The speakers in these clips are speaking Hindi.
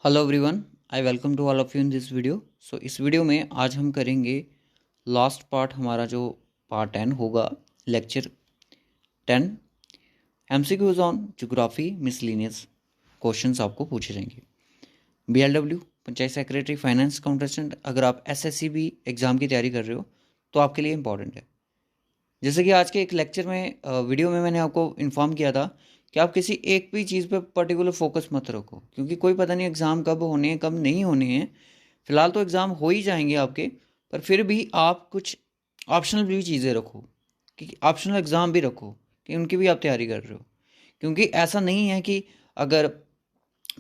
Hello everyone, I welcome to all of you in this video. इस वीडियो में आज हम करेंगे लास्ट पार्ट, हमारा जो पार्ट 10 होगा, lecture 10 MCQs on geography miscellaneous questions आपको पूछे जाएंगे। बीएलडब्ल्यू, पंचायत सेक्रेटरी, फाइनेंस काउंटेस्टेंट, अगर आप एसएससीबी एग्ज़ाम की तैयारी कर रहे हो तो आपके लिए इंपॉर्टेंट है। जैसे कि आज के एक लेक्चर में वीडियो में मैंने आपको इन्फॉर्म किया था कि आप किसी एक भी चीज़ पे पर्टिकुलर फोकस मत रखो, क्योंकि कोई पता नहीं एग्ज़ाम कब होने हैं कब नहीं होने हैं। फिलहाल तो एग्ज़ाम हो ही जाएंगे आपके, पर फिर भी आप कुछ ऑप्शनल भी चीज़ें रखो, कि ऑप्शनल एग्ज़ाम भी रखो कि उनकी भी आप तैयारी कर रहे हो। क्योंकि ऐसा नहीं है कि अगर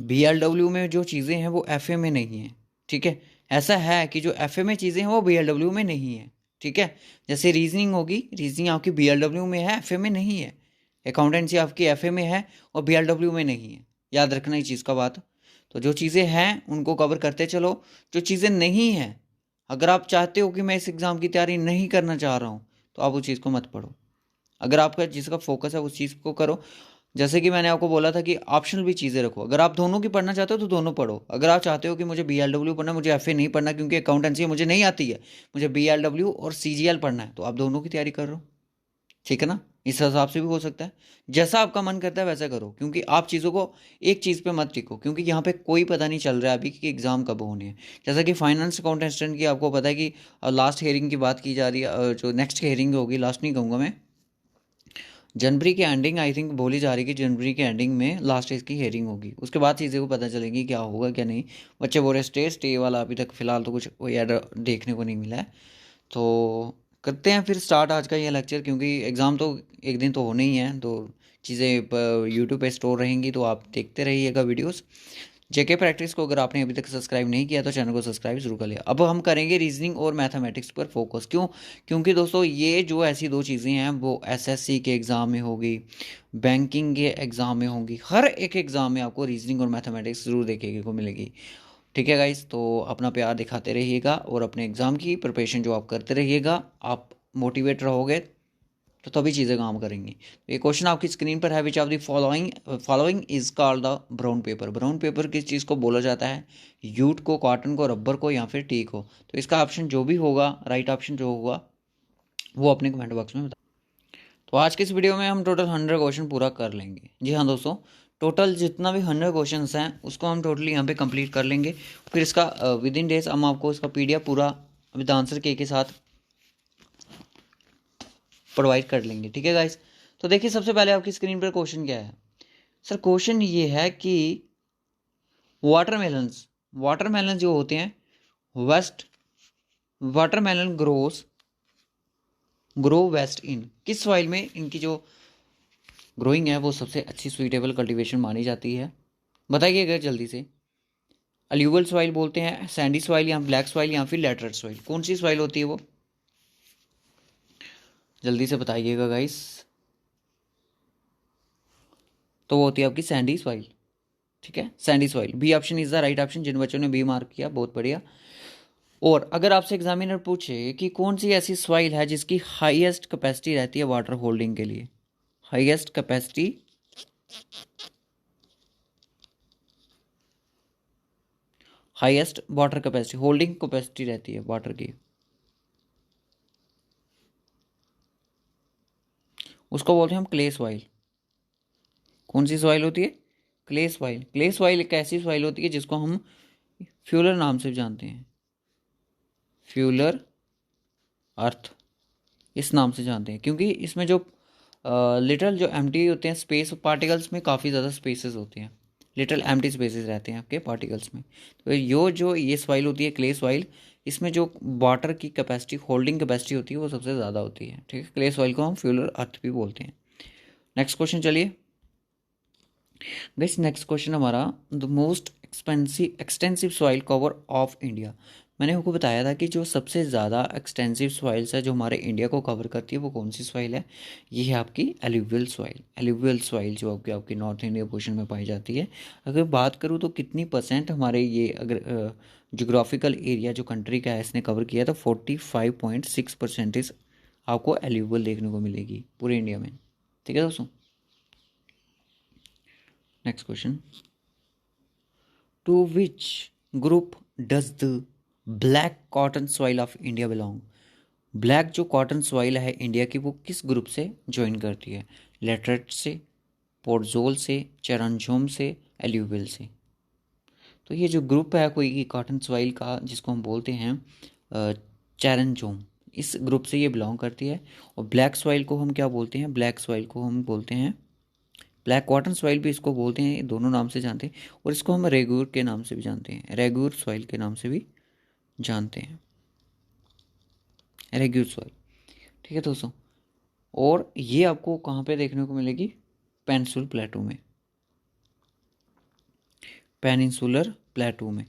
बीएलडब्ल्यू में जो चीज़ें हैं वो एफए में नहीं है, ठीक है। ऐसा है कि जो एफए में चीज़ें हैं वो बीएलडब्ल्यू में नहीं है, ठीक है। जैसे रीजनिंग होगी, रीजनिंग आपकी बीएलडब्ल्यू में है, एफए में नहीं है। अकाउंटेंसी आपकी एफए में है और बीएलडब्ल्यू में नहीं है, याद रखना इस चीज़ का बात। तो जो चीज़ें हैं उनको कवर करते चलो, जो चीज़ें नहीं हैं, अगर आप चाहते हो कि मैं इस एग्ज़ाम की तैयारी नहीं करना चाह रहा हूँ तो आप उस चीज़ को मत पढ़ो। अगर आपका जिसका फोकस है उस चीज़ को करो। जैसे कि मैंने आपको बोला था कि ऑप्शनल भी चीज़ें रखो। अगर आप दोनों की पढ़ना चाहते हो तो दोनों पढ़ो। अगर आप चाहते हो कि मुझे बीएलडब्ल्यू पढ़ना, मुझे एफए नहीं पढ़ना क्योंकि अकाउंटेंसी मुझे नहीं आती है, मुझे बीएलडब्ल्यू और सीजीएल पढ़ना है, तो आप दोनों की तैयारी कर रहे हो, ठीक है ना। इस हिसाब से भी हो सकता है, जैसा आपका मन करता है वैसा करो। क्योंकि आप चीज़ों को एक चीज़ पे मत टिको, क्योंकि यहाँ पे कोई पता नहीं चल रहा है अभी कि एग्ज़ाम कब होने हैं। जैसा कि फाइनेंस अकाउंटेंट की आपको पता है कि लास्ट हेयरिंग की बात की जा रही है, जो नेक्स्ट हेयरिंग होगी, लास्ट नहीं कहूँगा मैं, जनवरी के एंडिंग आई थिंक बोली जा रही है कि जनवरी के एंडिंग में लास्ट इसकी हेयरिंग होगी। उसके बाद चीज़ें को पता चलेगी क्या होगा क्या नहीं। बच्चे बोल रहे स्टे वाला अभी तक फ़िलहाल तो कुछ कोई ऐड देखने को नहीं मिला है। तो करते हैं फिर स्टार्ट आज का ये लेक्चर, क्योंकि एग्ज़ाम तो एक दिन तो होने ही है, तो चीज़ें यूट्यूब पे स्टोर रहेंगी, तो आप देखते रहिएगा वीडियोस। जेके प्रैक्टिस को अगर आपने अभी तक सब्सक्राइब नहीं किया तो चैनल को सब्सक्राइब जरूर कर लिया। अब हम करेंगे रीजनिंग और मैथमेटिक्स पर फोकस। क्यों? क्योंकि दोस्तों ये जो ऐसी दो चीज़ें हैं वो एसएससी के एग्ज़ाम में होगी, बैंकिंग के एग्ज़ाम में होंगी, हर एक एग्ज़ाम में आपको रीजनिंग और मैथमेटिक्स ज़रूर देखने को मिलेगी, ठीक है गाइस। तो अपना प्यार दिखाते रहिएगा और अपने एग्ज़ाम की प्रिपरेशन जो आप करते रहिएगा, आप मोटिवेट रहोगे तो तभी चीज़ें काम करेंगी। तो ये क्वेश्चन आपकी स्क्रीन पर है, which of the following is called the brown paper. Brown paper किस चीज़ को बोला जाता है? यूट को, कॉटन को, रबर को, या फिर टी को। तो इसका ऑप्शन जो भी होगा, राइट ऑप्शन जो होगा वो अपने कमेंट बॉक्स में बता। तो आज के इस वीडियो में हम टोटल 100 क्वेश्चन पूरा कर लेंगे। जी हाँ दोस्तों, टोटल जितना भी 100 क्वेश्चन हैं उसको हम टोटली यहाँ पे कंप्लीट कर लेंगे। फिर इसका विद इन डेज हम आपको इसका पीडीएफ पूरा विद आंसर के साथ प्रोवाइड कर लेंगे, ठीक है गाइस। तो देखिए सबसे पहले आपकी स्क्रीन पर क्वेश्चन क्या है। सर क्वेश्चन ये है कि वाटरमेलन्स, वाटरमेलन जो होते हैं वेस्ट, वाटरमेलन ग्रो वेस्ट इन किस सॉइल में इनकी जो ग्रोइंग है वो सबसे अच्छी सुइटेबल कल्टीवेशन मानी जाती है? बताइएगा जल्दी से। अल्यूवल सॉइल बोलते हैं, सैंडी सॉइल, या ब्लैक सॉइल, या फिर लेटरेट सॉइल, कौन सी सॉइल होती है वो? जल्दी से बताइएगा गाइस। तो वो होती है आपकी सैंडी सॉइल, ठीक है, sandy soil. B option is the right option. जिन बच्चों ने बी मार्क किया बहुत बढ़िया। और अगर आपसे एग्जामिनर पूछे कि कौन सी ऐसी सॉइल है जिसकी हाईएस्ट कैपेसिटी रहती है वाटर होल्डिंग के लिए, highest capacity, highest water capacity, holding capacity रहती है वाटर की, उसको बोलते हैं हम क्ले सॉइल। कौन सी सॉइल होती है? Clay soil. क्ले सॉइल एक ऐसी सॉइल होती है जिसको हम फ्यूलर नाम से जानते हैं, फ्यूलर अर्थ इस नाम से जानते हैं, क्योंकि इसमें जो लिटल जो एम्प्टी होते हैं स्पेस पार्टिकल्स में काफ़ी ज़्यादा स्पेसेस होते हैं, लिटल एम्प्टी स्पेसेस रहते हैं आपके पार्टिकल्स में। तो जो ये सॉइल होती है क्ले सॉइल, इसमें जो वाटर की कैपेसिटी, होल्डिंग कैपेसिटी होती है वो सबसे ज़्यादा होती है, ठीक है। क्ले सॉइल को हम फ्यूलर अर्थ भी बोलते हैं। नेक्स्ट क्वेश्चन चलिए गाइस। नेक्स्ट क्वेश्चन हमारा, the most extensive soil cover of India. मैंने आपको बताया था कि जो सबसे ज़्यादा एक्सटेंसिव सॉइल्स है जो हमारे इंडिया को कवर करती है वो कौन सी सॉइल है? ये है आपकी एलुवियल सॉइल। एलुवियल सॉइल जो आपकी नॉर्थ इंडिया पोर्शन में पाई जाती है। अगर बात करूँ तो कितनी परसेंट हमारे ये अगर जोग्राफिकल एरिया जो कंट्री का है इसने कवर किया, तो 45.6% आपको एलुवियल देखने को मिलेगी पूरे इंडिया में, ठीक है दोस्तों। Next question, to which group does the black cotton soil of India belong? Black जो कॉटन सॉइल है इंडिया की वो किस ग्रुप से ज्वाइन करती है? लेटरेट से, पोर्टजोल से, चेरनजोम से, एल्यूविल से। तो ये जो ग्रुप है कोई कॉटन सॉइल का जिसको हम बोलते हैं चेरनजोम, इस ग्रुप से ये बिलोंग करती है। और ब्लैक सॉइल को हम क्या बोलते हैं? ब्लैक सॉइल को हम बोलते हैं, ब्लैक कॉटन सॉइल भी इसको बोलते हैं, ये दोनों नाम से जानते हैं। और इसको हम रेगूर के नाम से भी जानते हैं, रेगूर सॉइल के नाम से भी जानते हैं, रेगूर सॉइल। ठीक है दोस्तों, और ये आपको कहाँ पे देखने को मिलेगी? पेनिनसुलर प्लेटू में, पेनिनसुलर प्लेटू में,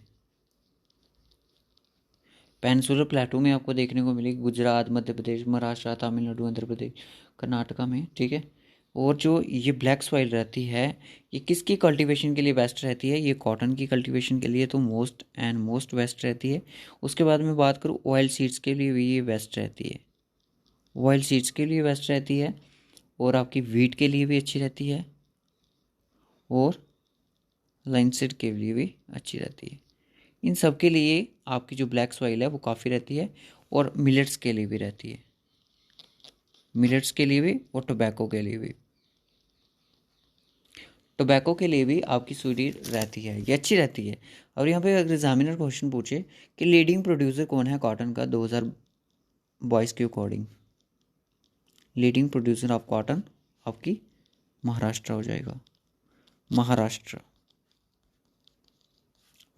पेनिनसुलर प्लेटू में आपको देखने को मिलेगी। गुजरात, मध्य प्रदेश, महाराष्ट्र, तमिलनाडु, आंध्र प्रदेश, कर्नाटका में। ठीक है, और जो ये ब्लैक सॉइल रहती है ये किसकी कल्टीवेशन के लिए बेस्ट रहती है? ये कॉटन की कल्टीवेशन के लिए तो मोस्ट एंड मोस्ट बेस्ट रहती है। उसके बाद में बात करूँ ऑयल सीड्स के लिए भी ये बेस्ट रहती है, ऑयल सीड्स के लिए बेस्ट रहती है, और आपकी वीट के लिए भी अच्छी रहती है, और लाइनसीड के लिए भी अच्छी रहती है। इन सब के लिए आपकी जो ब्लैक सॉइल है वो काफ़ी रहती है, और मिलेट्स के लिए भी रहती है, मिलेट्स के लिए भी और टोबैको के लिए भी, टोबैको के लिए भी आपकी सूडी रहती है, ये अच्छी रहती है। और यहाँ पे अगर एग्जामिनर क्वेश्चन पूछे कि लीडिंग प्रोड्यूसर कौन है कॉटन का 2022 के according, leading producer of cotton आपकी महाराष्ट्र हो जाएगा, महाराष्ट्र।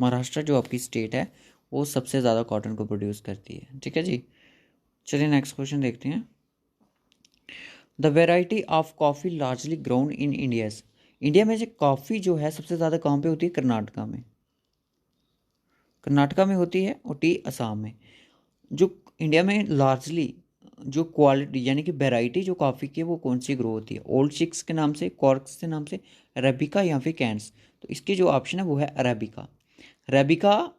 महाराष्ट्र जो आपकी स्टेट है वो सबसे ज़्यादा कॉटन को प्रोड्यूस करती है। ठीक है जी, चलिए नेक्स्ट क्वेश्चन देखते हैं। The variety of coffee largely grown in India, India में जो कॉफ़ी जो है सबसे ज़्यादा कहाँ पे होती है? कर्नाटका में, कर्नाटका में होती है, और टी असम में। जो इंडिया में लार्जली जो क्वालिटी यानी कि वैरायटी जो कॉफ़ी की है वो कौन सी ग्रो होती है? ओल्ड चिक्स के नाम से, कॉर्क्स के नाम से, अरेबिका या फिर कैंस। तो इसके जो ऑप्शन है वो है अरेबिका, अरेबिका।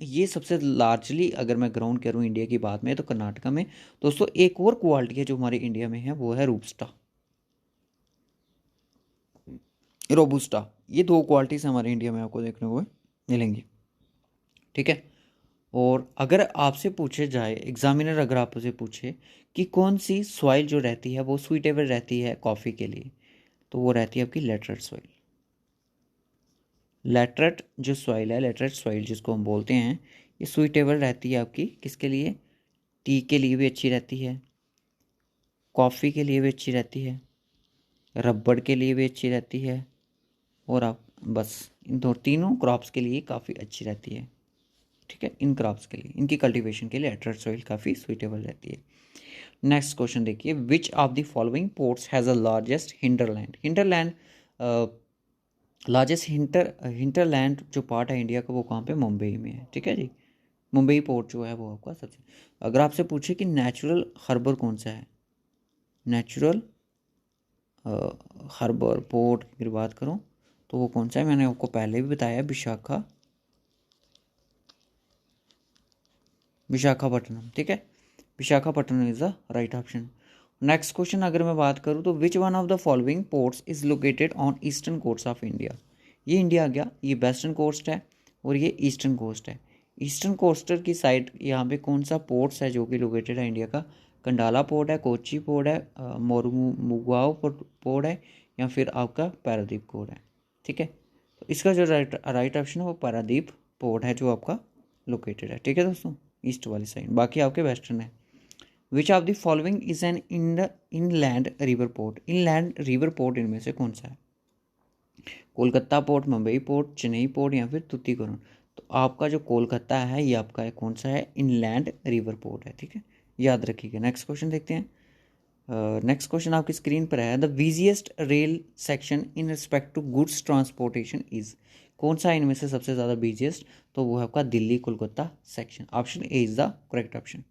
ये सबसे लार्जली अगर मैं ग्राउंड करूँ इंडिया की बात में तो कर्नाटका में। दोस्तों एक और क्वालिटी है जो हमारे इंडिया में है वो है रोबस्टा, रोबुस्टा। ये दो क्वालिटीज़ हमारे इंडिया में आपको देखने को मिलेंगी। ठीक है, और अगर आपसे पूछे जाए, एग्जामिनर अगर आपसे पूछे कि कौन सी सॉइल जो रहती है वो सुइटेबल रहती है कॉफ़ी के लिए, तो वो रहती है आपकी लेटरेट सॉइल। लेटरेट जो सॉइल है, लेटरेट सॉइल जिसको हम बोलते हैं, ये सुइटेबल रहती है आपकी किसके लिए? टी के लिए भी अच्छी रहती है, कॉफ़ी के लिए भी अच्छी रहती है, रबड़ के लिए भी अच्छी रहती है, और आप बस इन दो तीनों क्रॉप्स के लिए काफ़ी अच्छी रहती है। ठीक है, इन क्रॉप्स के लिए, इनकी कल्टीवेशन के लिए लेटरेट सॉइल काफ़ी सुइटेबल रहती है। नेक्स्ट क्वेश्चन देखिए, which of the following ports has a largest hinterland? Hinterland, largest hinterland जो पार्ट है इंडिया का वो कहाँ पे? मुंबई में है। ठीक है जी, मुंबई पोर्ट जो है वो आपका सबसे। अगर आपसे पूछे कि नेचुरल हार्बर कौन सा है, नेचुरल हार्बर पोर्ट की बात करूँ तो वो कौन सा है? मैंने आपको पहले भी बताया, विशाखापट्टनम। ठीक है, Visakhapatnam is the right option. Next question अगर मैं बात करूँ तो which one of the following ports is located on eastern coast of India? ये इंडिया आ गया, ये वेस्टर्न कोस्ट है और ये ईस्टर्न कोस्ट है। ईस्टर्न कोस्टर की साइड यहाँ पे कौन सा पोर्ट्स है जो कि लोकेटेड है इंडिया का? कंडाला पोर्ट है, कोची पोर्ट है, मोरमुगाओ पोर्ट है, या फिर आपका पारादीप पोर्ट है। ठीक है, तो इसका जो राइट ऑप्शन है वो पारादीप पोर्ट है जो आपका लोकेटेड है। ठीक है दोस्तों, ईस्ट वाली साइड, बाकी आपके वेस्टर्न है। Which of the following is an inland river port? Inland river port इनमें से कौन सा है? Kolkata port, Mumbai port, Chennai port, या फिर तुतीकोरन। तो आपका जो कोलकाता है ये आपका है कौन सा है? इनलैंड रिवर पोर्ट है। ठीक है, याद रखिएगा। नेक्स्ट क्वेश्चन देखते हैं। नेक्स्ट क्वेश्चन आपकी स्क्रीन पर है, the busiest rail section in respect to goods transportation is? कौन सा इनमें से सबसे ज़्यादा बिजिएस्ट? तो वो है आपका Delhi Kolkata section, option A is the correct option.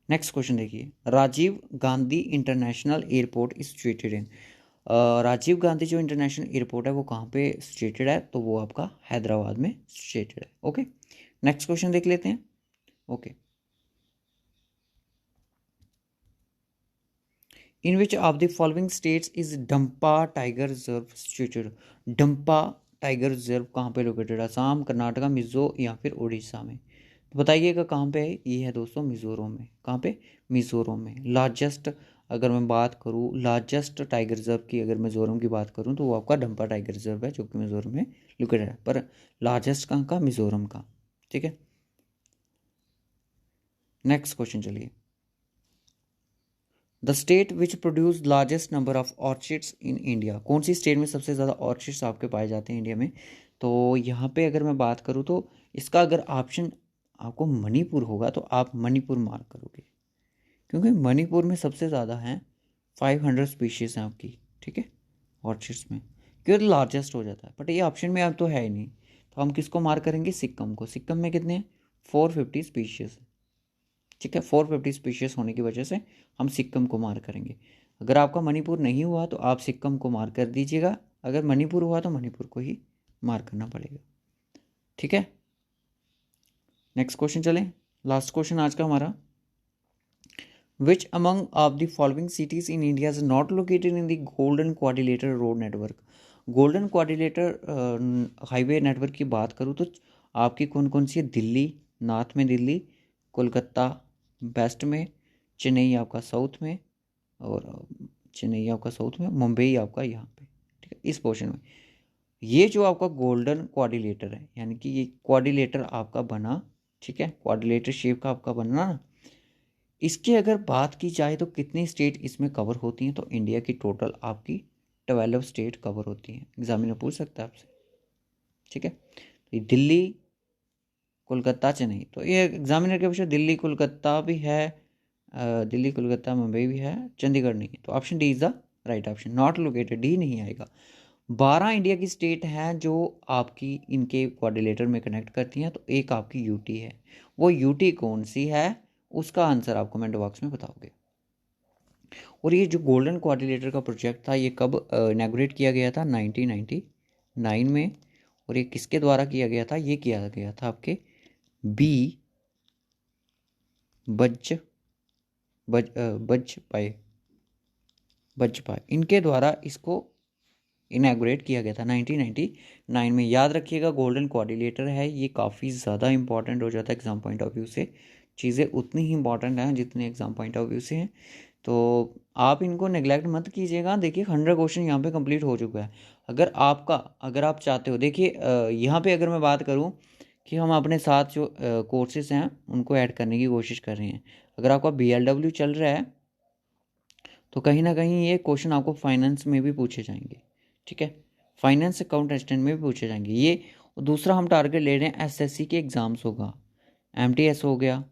Next question देखिए, Rajiv Gandhi international airport is situated in? Rajiv Gandhi जो इंटरनेशनल एयरपोर्ट है वो कहाँ पे सिचुएटेड है? तो वो आपका हैदराबाद में सिचुएटेड है। ओके, नेक्स्ट क्वेश्चन देख लेते हैं। Okay, in which of the following states is Dampa tiger reserve situated? Dampa tiger reserve कहाँ पे लोकेटेड है? असम, कर्नाटका, मिजो या फिर उड़ीसा में? तो बताइएगा कहाँ पे है? ये है दोस्तों मिजोरम में। कहाँ पे? मिजोरम में। लार्जेस्ट अगर मैं बात करूँ लार्जेस्ट टाइगर रिजर्व की, अगर मिजोरम की बात करूँ तो वो आपका डंपा टाइगर रिजर्व है जो कि मिजोरम में लोकेटेड है। पर लार्जेस्ट कहाँ का? मिजोरम का। ठीक है, नेक्स्ट क्वेश्चन चलिए। The state which produce largest number of orchids in India? कौन सी स्टेट में सबसे ज़्यादा ऑर्चिड्स आपके पाए जाते हैं इंडिया में? तो यहाँ पे अगर मैं बात करूँ तो इसका अगर ऑप्शन आपको मणिपुर होगा तो आप मणिपुर मार्क करोगे, क्योंकि मणिपुर में सबसे ज़्यादा हैं, 500 स्पीशीज़ हैं आपकी। ठीक है, ऑर्चिड्स में, क्योंकि लार्जेस्ट हो जाता है। बट ये ऑप्शन में अब तो है ही नहीं, तो हम किसको मार्क करेंगे? सिक्किम को। सिक्किम में कितने हैं? 450 स्पीशीज़। ठीक है, 450 स्पीशीज होने की वजह से हम सिक्किम को मार्क करेंगे। अगर आपका मणिपुर नहीं हुआ तो आप सिक्किम को मार्क कर दीजिएगा, अगर मणिपुर हुआ तो मणिपुर को ही मार्क करना पड़ेगा। ठीक है, नेक्स्ट क्वेश्चन चलें। लास्ट क्वेश्चन आज का हमारा, which among of the following cities in India is not located in the golden quadrilateral road network? Golden quadrilateral highway network की बात करूँ तो आपकी कौन कौन सी है? दिल्ली, नॉर्थ में दिल्ली, कोलकाता वेस्ट में, चेन्नई आपका साउथ में, और चेन्नई आपका साउथ में, मुंबई आपका यहाँ पे। ठीक है, इस पोर्शन में ये जो आपका गोल्डन क्वाड्रिलेटर है, यानी कि ये क्वाड्रिलेटर आपका बना, ठीक है, क्वाड्रिलेटर शेप का आपका बनना ना, इसकी अगर बात की जाए तो कितनी स्टेट इसमें कवर होती हैं? तो इंडिया की टोटल आपकी 12 स्टेट कवर होती हैं। एग्जामिनर पूछ सकता है आपसे। ठीक है, तो ये दिल्ली, कोलकाता, चेन्नई, तो ये एग्जामिनर के पीछे दिल्ली कोलकाता भी है, दिल्ली कोलकाता मुंबई भी है, चंडीगढ़ नहीं है। तो option D is the right option, not located, D नहीं आएगा। 12 इंडिया की स्टेट हैं जो आपकी इनके क्वाड्रिलेटर में कनेक्ट करती हैं, तो एक आपकी यूटी है। वो यूटी कौन सी है उसका आंसर आप कमेंट बॉक्स में बताओगे। और ये जो गोल्डन क्वाड्रिलेटर का प्रोजेक्ट था ये कब इनॉग्रेट किया गया था? 1999 में। और ये किसके द्वारा किया गया था? ये किया गया था आपके बी बजपाई इनके द्वारा इसको इनॉग्रेट किया गया था 1999 में। याद रखिएगा गोल्डन क्वाड्रिलेटर है, ये काफ़ी ज़्यादा इंपॉर्टेंट हो जाता है एग्ज़ाम पॉइंट ऑफ व्यू से। चीज़ें उतनी ही इंपॉर्टेंट हैं जितने एग्ज़ाम पॉइंट ऑफ व्यू से हैं, तो आप इनको नेग्लेक्ट मत कीजिएगा। देखिए 100 क्वेश्चन यहाँ पे कंप्लीट हो चुका है। अगर आप चाहते हो, देखिए यहाँ पे अगर मैं बात करूँ कि हम अपने साथ जो कोर्सेज हैं उनको ऐड करने की कोशिश कर रहे हैं। अगर आपका BLW चल रहा है तो कहीं ना कहीं ये क्वेश्चन आपको फाइनेंस में भी पूछे जाएंगे। ठीक है, फाइनेंस अकाउंट असिस्टेंट में भी पूछे जाएंगे ये। दूसरा हम टारगेट ले रहे हैं SSC के एग्ज़ाम्स होगा, MTS हो गया,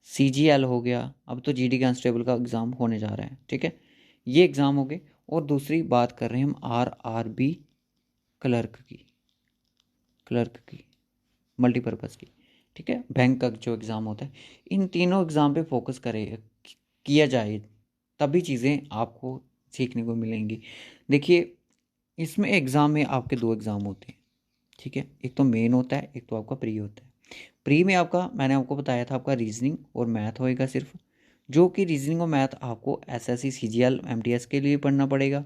CGL हो गया, अब तो GD कांस्टेबल का एग्ज़ाम होने जा रहा है। ठीक है, ये एग्ज़ाम हो गए। और दूसरी बात कर रहे हैं हम RRB क्लर्क की मल्टीपर्पज़ की। ठीक है, बैंक का जो एग्ज़ाम होता है, इन तीनों एग्ज़ाम पे फोकस किया जाए, तभी चीज़ें आपको सीखने को मिलेंगी। देखिए इसमें एग्ज़ाम में आपके 2 एग्ज़ाम होते हैं। ठीक है, एक तो मेन होता है, एक तो आपका प्री होता है। प्री में आपका, मैंने आपको बताया था, आपका रीजनिंग और मैथ होएगा सिर्फ, जो कि रीजनिंग और मैथ आपको SSC CGL MTS के लिए पढ़ना पड़ेगा।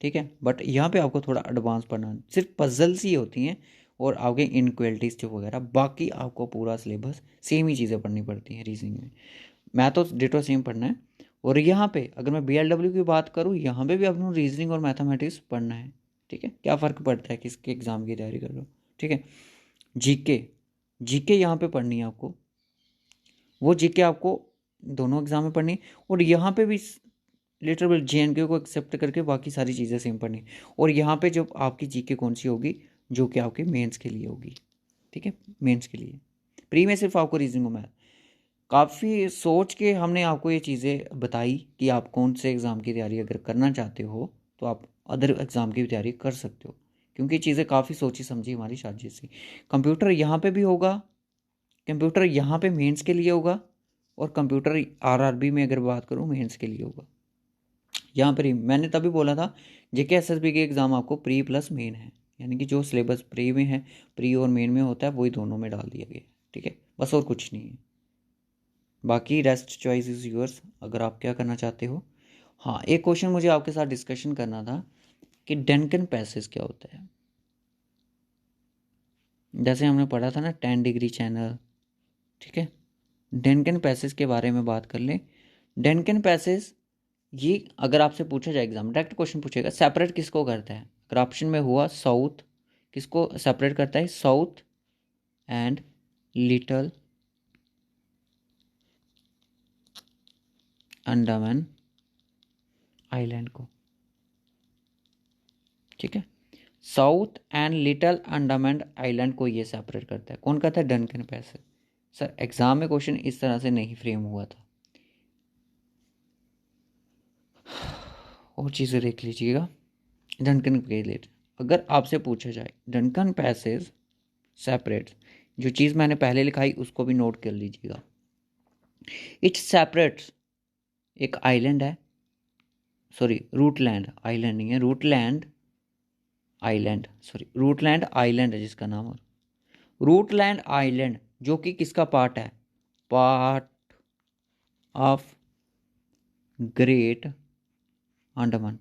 ठीक है, बट यहाँ पे आपको थोड़ा एडवांस पढ़ना, सिर्फ पजल्स ही होती हैं और आपके इनक्वलिटीज जो वगैरह, बाकी आपको पूरा सिलेबस सेम ही चीज़ें पढ़नी पड़ती हैं रीजनिंग में। मैथ तो डिटो सेम पढ़ना है। और यहाँ पे अगर मैं BLW की बात करूँ, यहाँ पे भी आपको रीजनिंग और मैथमेटिक्स पढ़ना है। ठीक है, क्या फ़र्क पड़ता है किसके एग्ज़ाम की तैयारी कर रहे हो। ठीक है, जीके यहाँ पे पढ़नी है आपको, वो जीके आपको दोनों एग्ज़ाम में पढ़नी है। और यहाँ पे भी लिटरल JNK को एक्सेप्ट करके बाकी सारी चीज़ें सेम पढ़नी। और यहाँ पे जो आपकी जीके कौन सी होगी, जो कि आपके मेंस के लिए होगी। ठीक है, मेंस के लिए। प्री में सिर्फ आपको रीजनिंग और मैथ, काफ़ी सोच के हमने आपको ये चीज़ें बताई कि आप कौन से एग्ज़ाम की तैयारी अगर करना चाहते हो तो आप अदर एग्ज़ाम की भी तैयारी कर सकते हो, क्योंकि चीज़ें काफ़ी सोची समझी हमारी साजिश से। कंप्यूटर यहाँ पे भी होगा, कंप्यूटर यहाँ पे मेंस के लिए होगा, और कंप्यूटर RRB में अगर बात करूँ मेंस के लिए होगा। यहाँ पर ही मैंने तभी बोला था JK SSB के एग्ज़ाम आपको प्री प्लस मेन है, यानी कि जो सिलेबस प्री में है, प्री और मेन में होता है, वही दोनों में डाल दिया गया। ठीक है, बस और कुछ नहीं है, बाकी रेस्ट चॉइस इज़ यूअर्स, अगर आप क्या करना चाहते हो। हाँ, एक क्वेश्चन मुझे आपके साथ डिस्कशन करना था कि डंकन पैसेज क्या होता है। जैसे हमने पढ़ा था ना 10 डिग्री चैनल, ठीक है। डेनकन पैसेज के बारे में बात कर लें। डेनकन पैसेज ये अगर आपसे पूछा जाए एग्जाम डायरेक्ट क्वेश्चन पूछेगा, सेपरेट किसको करता है? अगर ऑप्शन में हुआ साउथ, किसको सेपरेट करता है? South and little Andaman island को, ठीक है। South and little Andaman island को ये सेपरेट करता है। कौन कहता है? Duncan passage. सर एग्जाम में क्वेश्चन इस तरह से नहीं फ्रेम हुआ था, और चीज़ें देख लीजिएगा। डनकन के लिए अगर आपसे पूछा जाए डनकन पैसेज सेपरेट, जो चीज़ मैंने पहले लिखाई उसको भी नोट कर लीजिएगा। इट्स सेपरेट एक आइलैंड है, सॉरी रूटलैंड, आइलैंड नहीं है, रूटलैंड आइलैंड, सॉरी रूटलैंड आइलैंड है जिसका नाम है रूटलैंड आइलैंड, जो कि किसका पार्ट है? Part of great Andaman.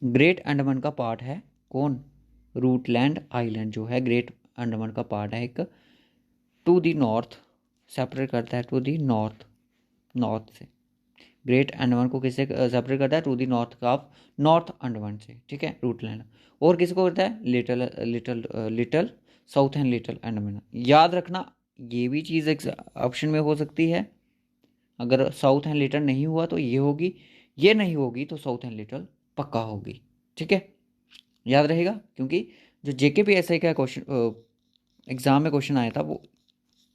Great Andaman का पार्ट है कौन? रूटलैंड आइलैंड जो है ग्रेट अंडमान का पार्ट है एक। टू दी नॉर्थ सेपरेट करता है, टू दी नॉर्थ, नॉर्थ से ग्रेट अंडमान को किससे सेपरेट करता है? To the north of north Andaman से, ठीक है, रूटलैंड। और किसको करता है? Little little little south and little Andaman. याद रखना ये भी चीज़ ऑप्शन में हो सकती है। अगर साउथ एंड लिटिल नहीं हुआ तो ये होगी, ये नहीं होगी तो साउथ एंड लिटिल पक्का होगी, ठीक है, याद रहेगा। क्योंकि जो JKPSI का क्वेश्चन एग्जाम में क्वेश्चन आया था वो,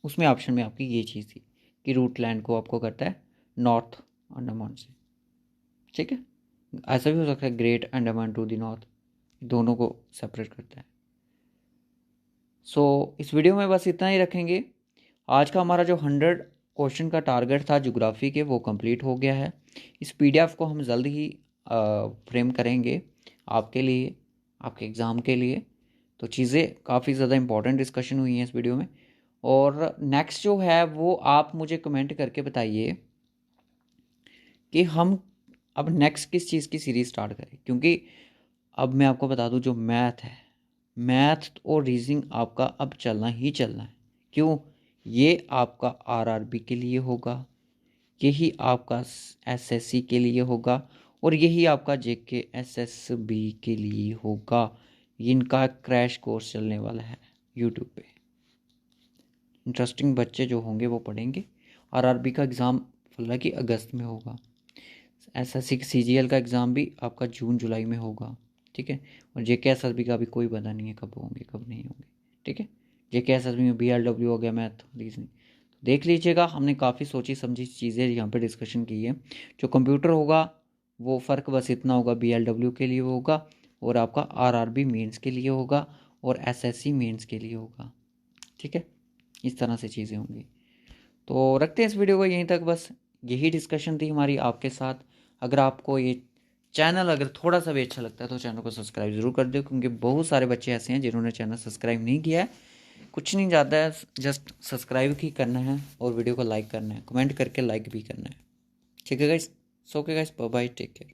उसमें ऑप्शन में आपकी ये चीज़ थी कि रूटलैंड को आपको करता है नॉर्थ अंडमान से, ठीक है। ऐसा भी हो सकता है great Andaman to the north, दोनों को सेपरेट करता है। सो इस वीडियो में बस इतना ही रखेंगे। आज का हमारा जो 100 क्वेश्चन का टारगेट था ज्योग्राफी के वो कंप्लीट हो गया है। इस PDF को हम जल्द ही फ्रेम करेंगे आपके लिए, आपके एग्ज़ाम के लिए। तो चीज़ें काफ़ी ज़्यादा इंपॉर्टेंट डिस्कशन हुई हैं इस वीडियो में। और नेक्स्ट जो है वो आप मुझे कमेंट करके बताइए कि हम अब नेक्स्ट किस चीज़ की सीरीज़ स्टार्ट करें। क्योंकि अब मैं आपको बता दूं जो मैथ है, मैथ और रीजनिंग आपका अब चलना ही चलना है। क्यों? ये आपका RRB के लिए होगा, यही आपका SSC के लिए होगा, और यही आपका JKSSB के लिए होगा। इनका क्रैश कोर्स चलने वाला है यूट्यूब पे। इंटरेस्टिंग बच्चे जो होंगे वो पढ़ेंगे। RRB का एग्ज़ाम हालांकि अगस्त में होगा, SSC CGL का एग्ज़ाम भी आपका जून जुलाई में होगा, ठीक है। और JKSSB का भी कोई पता नहीं है कब होंगे कब नहीं होंगे, ठीक है। JKSSB में BLW हो गया, मैथ रीजनिंग, देख लीजिएगा। हमने काफ़ी सोची समझी चीज़ें यहाँ पे डिस्कशन की है। जो कंप्यूटर होगा वो फ़र्क बस इतना होगा, BLW के लिए होगा और आपका RRB मेंस के लिए होगा और SSC मेंस के लिए होगा, ठीक है। इस तरह से चीज़ें होंगी। तो रखते हैं इस वीडियो को यहीं तक, बस यही डिस्कशन थी हमारी आपके साथ। अगर आपको ये चैनल अगर थोड़ा सा भी अच्छा लगता है तो चैनल को सब्सक्राइब ज़रूर कर दो, क्योंकि बहुत सारे बच्चे ऐसे हैं जिन्होंने चैनल सब्सक्राइब नहीं किया है। कुछ नहीं जाता है, जस्ट सब्सक्राइब ही करना है और वीडियो को लाइक करना है, कमेंट करके लाइक भी करना है, ठीक है guys. So okay guys, bye bye, take care.